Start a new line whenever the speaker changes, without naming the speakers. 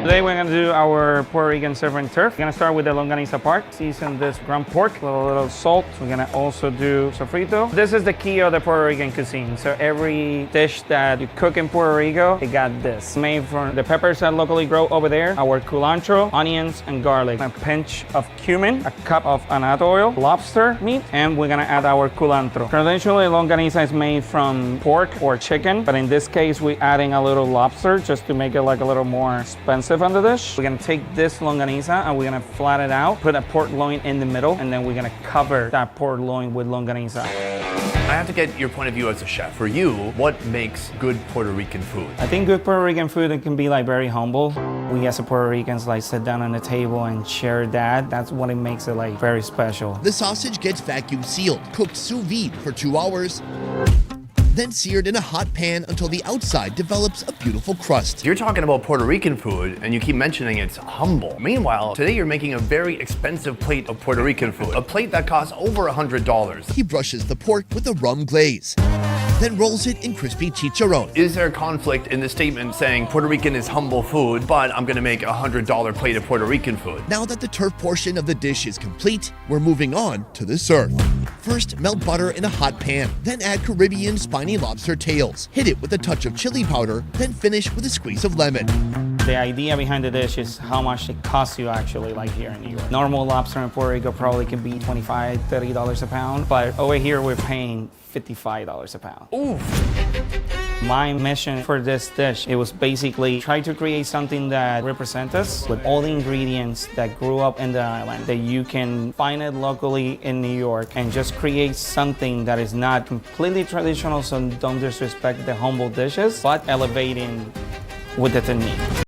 Today we're gonna do our Puerto Rican surf and turf. We're gonna start with the longaniza part. Season this ground pork with a little salt. We're gonna also do sofrito. This is the key of the Puerto Rican cuisine. So every dish that you cook in Puerto Rico, it got this. Made from the peppers that locally grow over there, our culantro, onions, and garlic. A pinch of cumin, a cup of annatto oil, lobster meat, and we're gonna add our culantro. Traditionally, longaniza is made from pork or chicken, but in this case, we're adding a little lobster just to make it like a little more expensive on the dish. We're gonna take this longaniza and we're gonna flat it out, put a pork loin in the middle, and then we're gonna cover that pork loin with longaniza.
I have to get your point of view as a chef. For you, what makes good Puerto Rican food?
I think good Puerto Rican food, it can be like very humble. We as a Puerto Ricans like sit down on the table and share that. That's what it makes it like very special.
The sausage gets vacuum sealed, cooked sous vide for 2 hours, then seared in a hot pan until the outside develops a beautiful crust.
You're talking about Puerto Rican food and you keep mentioning it's humble. Meanwhile, today you're making a very expensive plate of Puerto Rican food, a plate that costs over $100.
He brushes the pork with a rum glaze, then rolls it in crispy chicharron.
Is there a conflict in the statement saying Puerto Rican is humble food, but I'm gonna make a $100 plate of Puerto Rican food?
Now that the turf portion of the dish is complete, we're moving on to the surf. First, melt butter in a hot pan, then add Caribbean spiny lobster tails. Hit it with a touch of chili powder, then finish with a squeeze of lemon.
The idea behind the dish is how much it costs you actually, like here in New York. Normal lobster in Puerto Rico probably can be $25, $30 a pound, but over here we're paying $55 a pound.
Oof.
My mission for this dish, it was basically try to create something that represents us with all the ingredients that grew up in the island, that you can find it locally in New York, and just create something that is not completely traditional, so don't disrespect the humble dishes, but elevating with the technique.